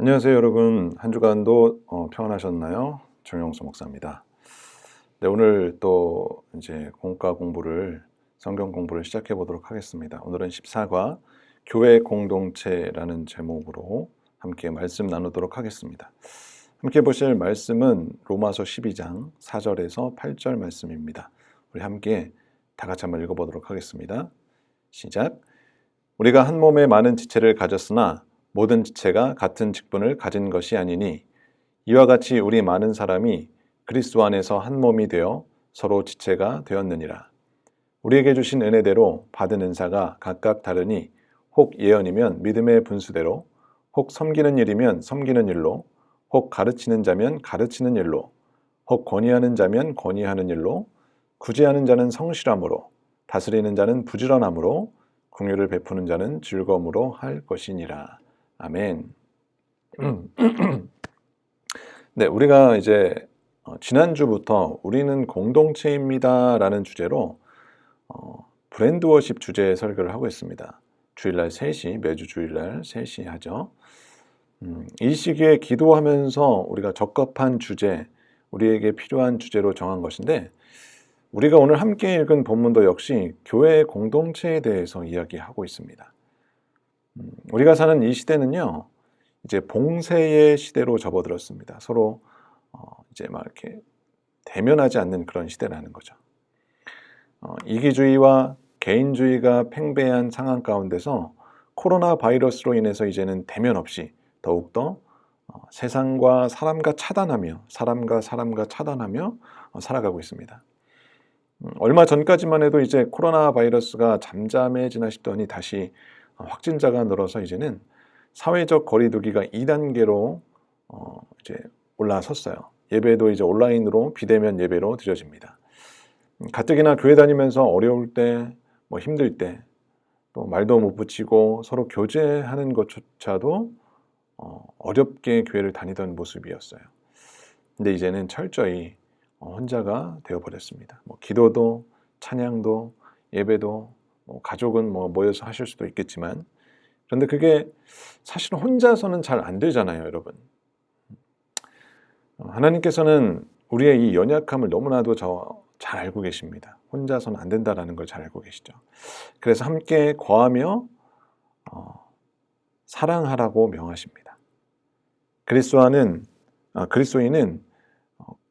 안녕하세요, 여러분. 한 주간도 평안하셨나요? 정영수 목사입니다. 네, 오늘 또 이제 성경 공부를 시작해 보도록 하겠습니다. 오늘은 14과 교회 공동체라는 제목으로 함께 말씀 나누도록 하겠습니다. 함께 보실 말씀은 로마서 12장 4절에서 8절 말씀입니다. 우리 함께 다 같이 한번 읽어보도록 하겠습니다. 시작. 우리가 한 몸에 많은 지체를 가졌으나 모든 지체가 같은 직분을 가진 것이 아니니 이와 같이 우리 많은 사람이 그리스도 안에서 한 몸이 되어 서로 지체가 되었느니라. 우리에게 주신 은혜대로 받은 은사가 각각 다르니 혹 예언이면 믿음의 분수대로, 혹 섬기는 일이면 섬기는 일로, 혹 가르치는 자면 가르치는 일로, 혹 권위하는 자면 권위하는 일로, 구제하는 자는 성실함으로, 다스리는 자는 부지런함으로, 긍휼을 베푸는 자는 즐거움으로 할 것이니라. 아멘. 네, 우리가 이제 지난주부터 우리는 공동체입니다라는 주제로 브랜드 워십 주제 설교를 하고 있습니다. 주일날 3시, 매주 주일날 3시 하죠. 이 시기에 기도하면서 우리가 적합한 주제, 우리에게 필요한 주제로 정한 것인데, 우리가 오늘 함께 읽은 본문도 역시 교회 공동체에 대해서 이야기하고 있습니다. 우리가 사는 이 시대는요, 이제 봉쇄의 시대로 접어들었습니다. 서로 이제 막 이렇게 대면하지 않는 그런 시대라는 거죠. 이기주의와 개인주의가 팽배한 상황 가운데서 코로나 바이러스로 인해서 이제는 대면 없이 더욱더 세상과 사람과 차단하며 살아가고 있습니다. 얼마 전까지만 해도 이제 코로나 바이러스가 잠잠해지나 싶더니 다시 확진자가 늘어서 이제는 사회적 거리두기가 2단계로 이제 올라섰어요. 예배도 이제 온라인으로 비대면 예배로 드려집니다. 가뜩이나 교회 다니면서 어려울 때, 힘들 때, 또 말도 못 붙이고 서로 교제하는 것조차도 어렵게 교회를 다니던 모습이었어요. 근데 이제는 철저히 혼자가 되어버렸습니다. 기도도, 찬양도, 예배도, 가족은 모여서 하실 수도 있겠지만, 그런데 그게 사실은 혼자서는 잘 안 되잖아요, 여러분. 하나님께서는 우리의 이 연약함을 너무나도 잘 알고 계십니다. 혼자서는 안 된다라는 걸 잘 알고 계시죠. 그래서 함께 거하며 사랑하라고 명하십니다. 그리스도인은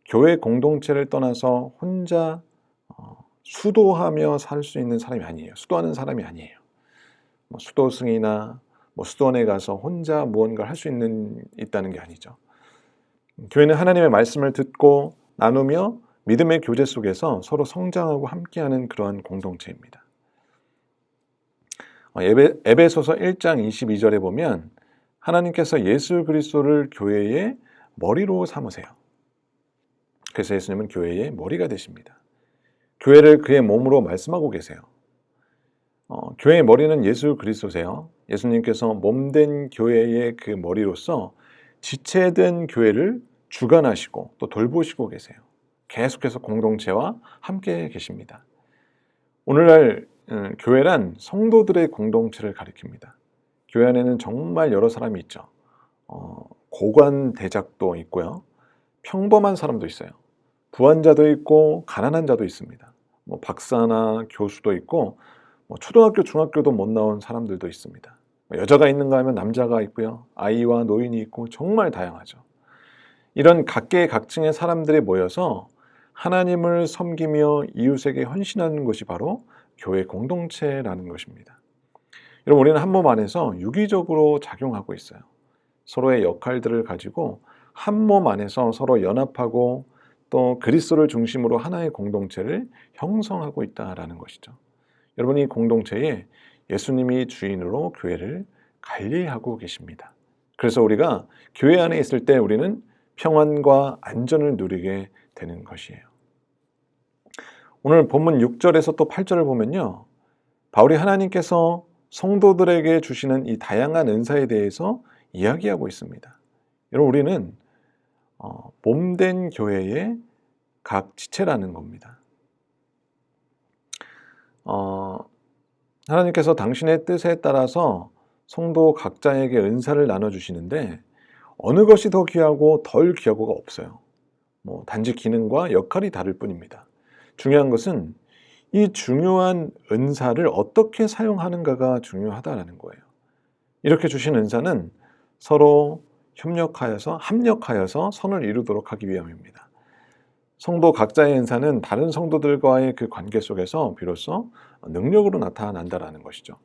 교회 공동체를 떠나서 혼자 수도하며 살 수 있는 사람이 아니에요. 수도하는 사람이 아니에요. 수도승이나 수도원에 가서 혼자 무언가를 할 수 있다는 게 아니죠. 교회는 하나님의 말씀을 듣고 나누며 믿음의 교제 속에서 서로 성장하고 함께하는 그러한 공동체입니다. 에베소서 1장 22절에 보면 하나님께서 예수 그리스도를 교회의 머리로 삼으세요. 그래서 예수님은 교회의 머리가 되십니다. 교회를 그의 몸으로 말씀하고 계세요. 교회의 머리는 예수 그리스도세요. 예수님께서 몸된 교회의 그 머리로서 지체된 교회를 주관하시고 또 돌보시고 계세요. 계속해서 공동체와 함께 계십니다. 오늘날 교회란 성도들의 공동체를 가리킵니다. 교회 안에는 정말 여러 사람이 있죠. 고관 대작도 있고요. 평범한 사람도 있어요. 부한자도 있고 가난한 자도 있습니다. 박사나 교수도 있고 초등학교, 중학교도 못 나온 사람들도 있습니다. 여자가 있는가 하면 남자가 있고요. 아이와 노인이 있고 정말 다양하죠. 이런 각계의 각층의 사람들이 모여서 하나님을 섬기며 이웃에게 헌신하는 것이 바로 교회 공동체라는 것입니다. 여러분, 우리는 한 몸 안에서 유기적으로 작용하고 있어요. 서로의 역할들을 가지고 한 몸 안에서 서로 연합하고 또 그리스도를 중심으로 하나의 공동체를 형성하고 있다라는 것이죠. 여러분, 이 공동체에 예수님이 주인으로 교회를 관리하고 계십니다. 그래서 우리가 교회 안에 있을 때 우리는 평안과 안전을 누리게 되는 것이에요. 오늘 본문 6절에서 또 8절을 보면요, 바울이 하나님께서 성도들에게 주시는 이 다양한 은사에 대해서 이야기하고 있습니다. 여러분, 우리는 몸된 교회의 각 지체라는 겁니다. 하나님께서 당신의 뜻에 따라서 성도 각자에게 은사를 나눠주시는데 어느 것이 더 귀하고 덜 귀하고가 없어요. 단지 기능과 역할이 다를 뿐입니다. 중요한 것은 이 중요한 은사를 어떻게 사용하는가가 중요하다라는 거예요. 이렇게 주신 은사는 서로 합력하여서 선을 이루도록 하기 위함입니다. 성도 각자의 은사는 다른 성도들과의 그 관계 속에서 비로소 능력으로 나타난다라는 것이죠.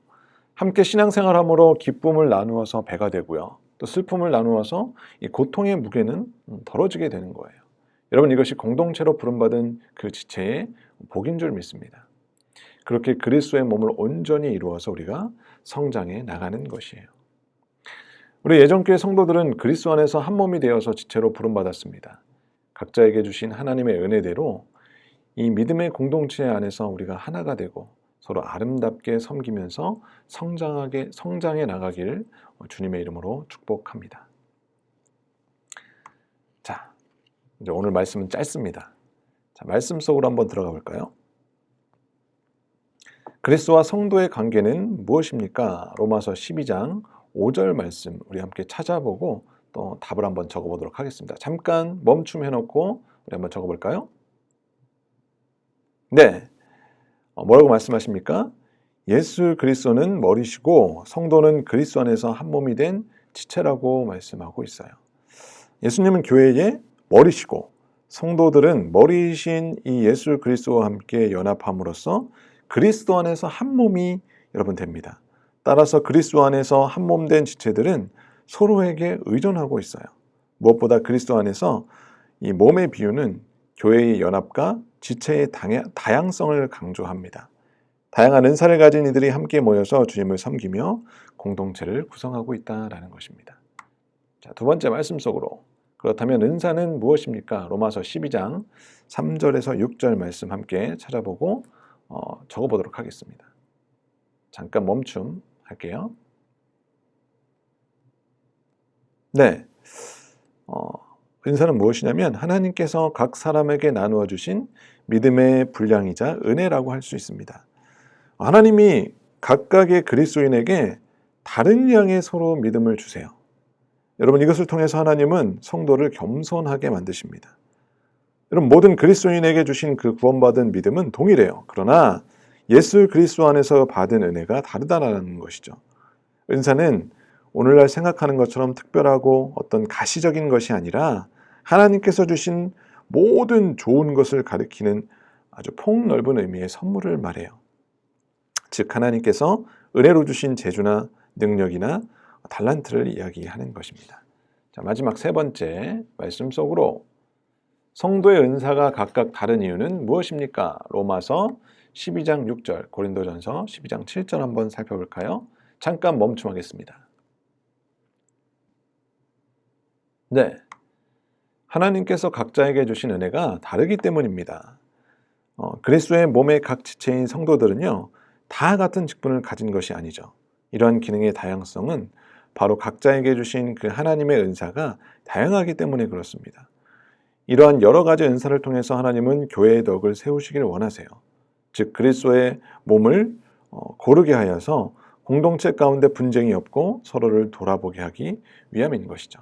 함께 신앙생활함으로 기쁨을 나누어서 배가 되고요. 또 슬픔을 나누어서 이 고통의 무게는 덜어지게 되는 거예요. 여러분, 이것이 공동체로 부름받은 그 지체의 복인 줄 믿습니다. 그렇게 그리스도의 몸을 온전히 이루어서 우리가 성장해 나가는 것이에요. 우리 예전교회 성도들은 그리스도 안에서 한 몸이 되어서 지체로 부름받았습니다. 각자에게 주신 하나님의 은혜대로 이 믿음의 공동체 안에서 우리가 하나가 되고 서로 아름답게 섬기면서 성장해 나가길 주님의 이름으로 축복합니다. 자, 이제 오늘 말씀은 짧습니다. 자, 말씀 속으로 한번 들어가 볼까요? 그리스도와 성도의 관계는 무엇입니까? 로마서 12장 5절 말씀 우리 함께 찾아보고 또 답을 한번 적어보도록 하겠습니다. 잠깐 멈춤해놓고 우리 한번 적어볼까요? 네, 뭐라고 말씀하십니까? 예수 그리스도는 머리시고 성도는 그리스도 안에서 한 몸이 된 지체라고 말씀하고 있어요. 예수님은 교회의 머리시고 성도들은 머리이신 이 예수 그리스도와 함께 연합함으로써 그리스도 안에서 한 몸이 여러분 됩니다. 따라서 그리스도 안에서 한 몸 된 지체들은 서로에게 의존하고 있어요. 무엇보다 그리스도 안에서 이 몸의 비유는 교회의 연합과 지체의 다양성을 강조합니다. 다양한 은사를 가진 이들이 함께 모여서 주님을 섬기며 공동체를 구성하고 있다는 것입니다. 자, 두 번째 말씀 속으로. 그렇다면 은사는 무엇입니까? 로마서 12장 3절에서 6절 말씀 함께 찾아보고 적어보도록 하겠습니다. 잠깐 멈춤 할게요. 네, 은사는 무엇이냐면 하나님께서 각 사람에게 나누어 주신 믿음의 분량이자 은혜라고 할 수 있습니다. 하나님이 각각의 그리스도인에게 다른 양의 서로 믿음을 주세요. 여러분, 이것을 통해서 하나님은 성도를 겸손하게 만드십니다. 여러분, 모든 그리스도인에게 주신 그 구원받은 믿음은 동일해요. 그러나 예수 그리스도 안에서 받은 은혜가 다르다는 것이죠. 은사는 오늘날 생각하는 것처럼 특별하고 어떤 가시적인 것이 아니라 하나님께서 주신 모든 좋은 것을 가리키는 아주 폭넓은 의미의 선물을 말해요. 즉 하나님께서 은혜로 주신 재주나 능력이나 달란트를 이야기하는 것입니다. 자, 마지막 세 번째 말씀 속으로. 성도의 은사가 각각 다른 이유는 무엇입니까? 로마서 12장 6절, 고린도전서 12장 7절 한번 살펴볼까요? 잠깐 멈춤하겠습니다. 네, 하나님께서 각자에게 주신 은혜가 다르기 때문입니다. 그리스도의 몸의 각 지체인 성도들은요, 다 같은 직분을 가진 것이 아니죠. 이러한 기능의 다양성은 바로 각자에게 주신 그 하나님의 은사가 다양하기 때문에 그렇습니다. 이러한 여러 가지 은사를 통해서 하나님은 교회의 덕을 세우시기를 원하세요. 즉 그리스도의 몸을 고르게 하여서 공동체 가운데 분쟁이 없고 서로를 돌아보게 하기 위함인 것이죠.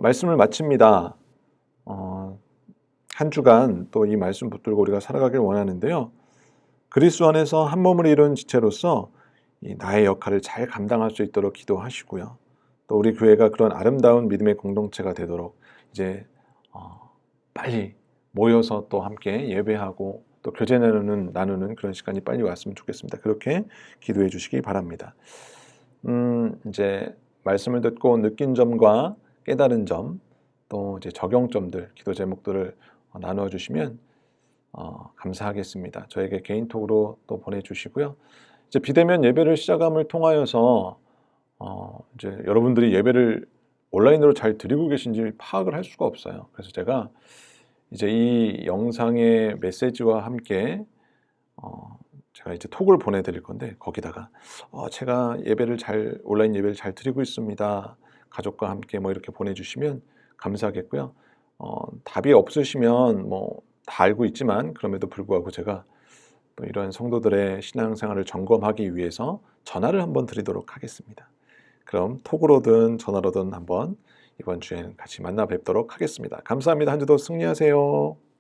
말씀을 마칩니다. 한 주간 또 이 말씀 붙들고 우리가 살아가길 원하는데요. 그리스도 안에서 한 몸을 이룬 지체로서 나의 역할을 잘 감당할 수 있도록 기도하시고요. 또 우리 교회가 그런 아름다운 믿음의 공동체가 되도록 이제 빨리 모여서 또 함께 예배하고 또 교제 나누는 그런 시간이 빨리 왔으면 좋겠습니다. 그렇게 기도해 주시기 바랍니다. 이제 말씀을 듣고 느낀 점과 깨달은 점, 또 이제 적용점들, 기도 제목들을 나누어 주시면 감사하겠습니다. 저에게 개인톡으로 또 보내주시고요. 이제 비대면 예배를 시작함을 통하여서 이제 여러분들이 예배를 온라인으로 잘 드리고 계신지 파악을 할 수가 없어요. 그래서 제가 이제 이 영상의 메시지와 함께 제가 이제 톡을 보내드릴 건데 거기다가 제가 온라인 예배를 잘 드리고 있습니다. 가족과 함께 뭐 이렇게 보내주시면 감사하겠고요. 답이 없으시면 뭐 다 알고 있지만 그럼에도 불구하고 제가 또 이런 성도들의 신앙생활을 점검하기 위해서 전화를 한번 드리도록 하겠습니다. 그럼 톡으로든 전화로든 한번 이번 주에는 같이 만나 뵙도록 하겠습니다. 감사합니다. 한 주도 승리하세요.